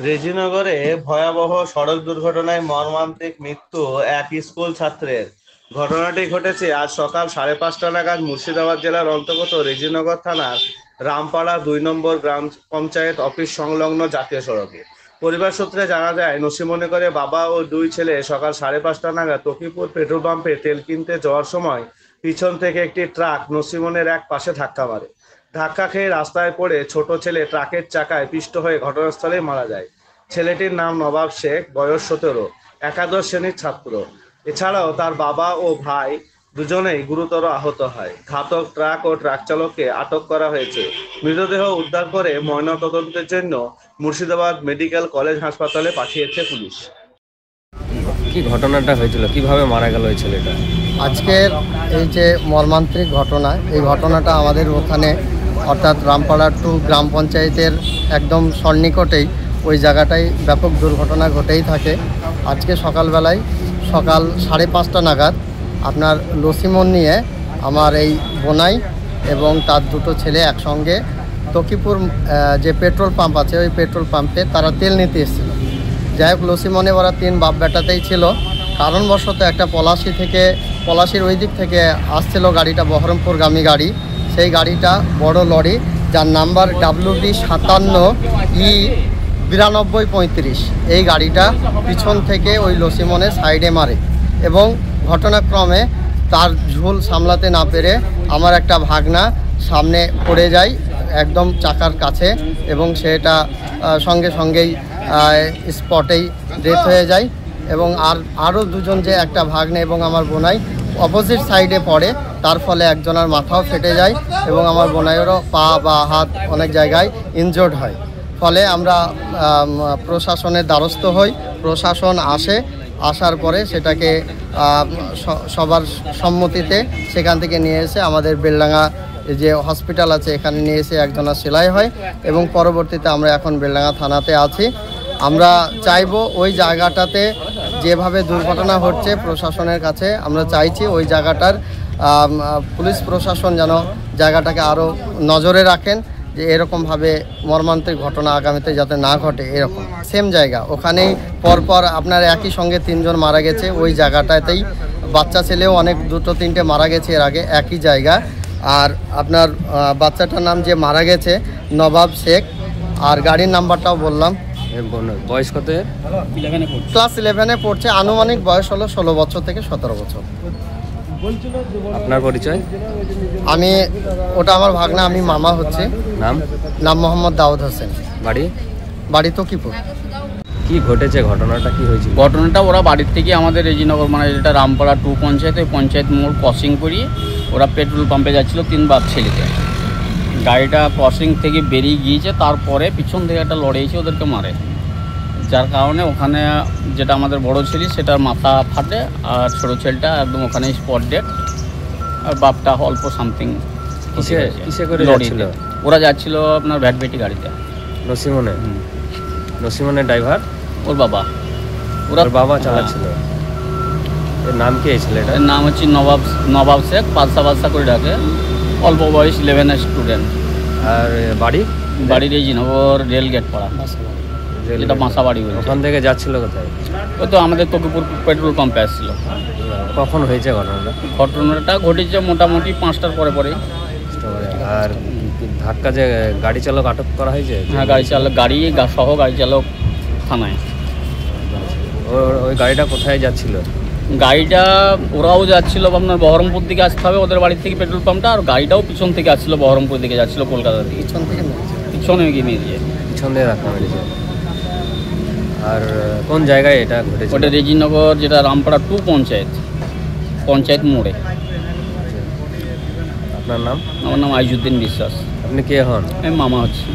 রেজিনগরে ভয়াবহ সড়ক দুর্ঘটনায় মর্মান্তিক মৃত্যু এক স্কুল ছাত্রের। ঘটনাটি ঘটেছে আজ সকাল 5:30 নাগাদ মুর্শিদাবাদ জেলার অন্তর্গত রেজিনগর থানার রামপাড়া 2 নম্বর গ্রাম পঞ্চায়েত অফিস সংলগ্ন জাতীয় সড়কে। পরিবার সূত্রে জানা যায়, নসিমনে বাবা ও দুই ছেলে সকাল 5:30 নাগাদ তকিপুর পেট্রোল পাম্পে তেল কিনতে যাওয়ার সময় পিছন থেকে একটি ট্রাক নসিমনের এক পাশে ধাক্কা মারে। ধাক্কা খেয়ে রাস্তায় পড়ে ছোট ছেলে ট্রাকের চাকায় পিষ্ট হয়ে ঘটনাস্থলেই মারা যায়। ছেলেটির নাম নবাব শেখ, বয়স 17, একাদশ শ্রেণীর ছাত্র। এছাড়াও তার বাবা ও ভাই দুজনেই গুরুতর আহত হয়। ঘাতক ট্রাক ও ট্রাক চালককে আটক করা হয়েছে। মৃতদেহ উদ্ধার করে ময়নাতদন্তের জন্য মুর্শিদাবাদ মেডিকেল কলেজ হাসপাতালে পাঠিয়েছে পুলিশ। কি ঘটনাটা হয়েছিল, কিভাবে মারা গেল এই ছেলেটা? আজকের এই যে মর্মান্তিক ঘটনা, এই ঘটনাটা আমাদের ওখানে অর্থাৎ রামপাড়া 2 গ্রাম পঞ্চায়েতের একদম সন্নিকটেই ওই জায়গাটায় ব্যাপক দুর্ঘটনা ঘটেই থাকে। আজকে সকালবেলায় সকাল 5:30 নাগাদ আপনার লসিমন নিয়ে আমার এই বোনাই এবং তার দুটো ছেলে একসঙ্গে তকিপুর যে পেট্রোল পাম্প আছে ওই পেট্রোল পাম্পে তারা তেল নিতে এসেছিল। যাই হোক, লসিমনে ওরা 3 বাপ বেটাতেই ছিল। কারণবশত একটা পলাশির ওই দিক থেকে আসছিল গাড়িটা, বহরমপুরগামী গাড়ি। সেই গাড়িটা বড় লরি, যার নাম্বার WD 57E9235, এই গাড়িটা পিছন থেকে ওই লসিমনের সাইডে মারে এবং ঘটনাক্রমে তার ঝুল সামলাতে না পেরে আমার একটা ভাগনা সামনে পড়ে যায় একদম চাকার কাছে এবং সেটা সঙ্গে সঙ্গেই স্পটেই ডেথ হয়ে যায়। এবং আরও দুজন, যে একটা ভাগ্নে এবং আমার বোনাই, অপোজিট সাইডে পড়ে। তার ফলে একজনের মাথাও ফেটে যায় এবং আমার বোনাইয়েরও পা বা হাত অনেক জায়গায় ইনজোর্ড হয়। ফলে আমরা প্রশাসনের দ্বারস্থ হই। প্রশাসন আসার পরে সেটাকে সবার সম্মতিতে সেখান থেকে নিয়ে এসে আমাদের বেলডাঙ্গা যে হসপিটাল আছে এখানে নিয়ে এসে একজনের সেলাই হয় এবং পরবর্তীতে আমরা এখন বেলডাঙ্গা থানাতে আছি। আমরা চাইবো ওই জায়গাটাতে যেভাবে দুর্ঘটনা হচ্ছে, প্রশাসনের কাছে আমরা চাইছি ওই জায়গাটার পুলিশ প্রশাসন যেন জায়গাটাকে আরও নজরে রাখেন, যে এরকমভাবে মর্মান্তিক ঘটনা আগামীতে যাতে না ঘটে। এরকম সেম জায়গা, ওখানেই পরপর আপনার একই সঙ্গে 3 জন মারা গেছে ওই জায়গাটাতেই। বাচ্চা ছেলেও অনেক 2-3টে মারা গেছে এর আগে একই জায়গা। আর আপনার বাচ্চাটার নাম যে মারা গেছে নবাব শেখ, আর গাড়ির নাম্বারটাও বললাম। বয়স কত? ক্লাস 11-এ পড়ছে। আনুমানিক বয়স হলো 16 বছর থেকে 17 বছর। আপনার পরিচয়? ওটা আমার ভাগনা, আমি মামা হচ্ছে। নাম মোহাম্মদ দাউদ হোসেন। বাড়ি তকিপুর। কি ঘটেছে, ঘটনাটা কি হয়েছিল? ঘটনাটা ওরা বাড়ির থেকে আমাদের রেজিনগর, মানে যেটা রামপাড়া 2 পঞ্চায়েত, ওই পঞ্চায়েত মোড় ক্রসিং করিয়ে ওরা পেট্রোল পাম্পে যাচ্ছিল 3 বাপ ছেলেতে। গাড়িটা ক্রসিং থেকে বেরিয়ে গিয়েছে, তারপরে পিছন থেকে একটা লরি এসে ওদেরকে মারে, যার কারণে ওখানে যেটা আমাদের বড় ছেলে সেটার মাথা ফাটে আর ছোটো ছেলেটা একদম ওখানে স্পট ডেড। আর বাপটা অল্প সামথিং। কিসে করে যাচ্ছিল? ওরা যাচ্ছিল আপনার ভ্যাটভেটি গাড়িতে। নসিমনের ড্রাইভার ওর বাবা। ওর বাবা চালাচ্ছিল। এর নাম কি এই ছেলেটার? এর নাম হচ্ছে নবাব শেখ, পালসা করে ডাকে। অল্প বয়স, 11 স্টুডেন্ট। আর বাড়ি রেজিনগর রেলগেট পাড়া, যেটা বাসা বাড়ি। ওখান থেকে যাচ্ছিল কোথায়? ওই তো আমাদের তকিপুর পেট্রোল পাম্পে আসছিল। কখন হয়েছে ঘটনাটা ঘটেছে মোটামুটি 5টার পরে। আর ধাক্কা যে গাড়ি চালক আটক করা হয়েছে? হ্যাঁ, গাড়ি চালক থানায়। ওই গাড়িটা কোথায় যাচ্ছিল? গাড়িটা ওরাও যাচ্ছিল আপনার বহরমপুর দিকে আসতে হবে ওদের বাড়ির থেকে পেট্রোল পাম্পটা, আর গাড়িটাও পিছন থেকে আসছিল বহরমপুর দিকে যাচ্ছিল কলকাতা দিকে। পিছনে গিয়ে মেরেছে। পিছন দিয়ে ধাক্কা মেরেছে। আর কোন জায়গায় এটা ঘটেছে? ওটা রেজিনগর, যেটা রামপাড়া 2 পঞ্চায়েত মোড়ে। আপনার নাম? আমার নাম আইজুদ্দিন বিশ্বাস। আপনি কে হন? আমি মামা হচ্ছি।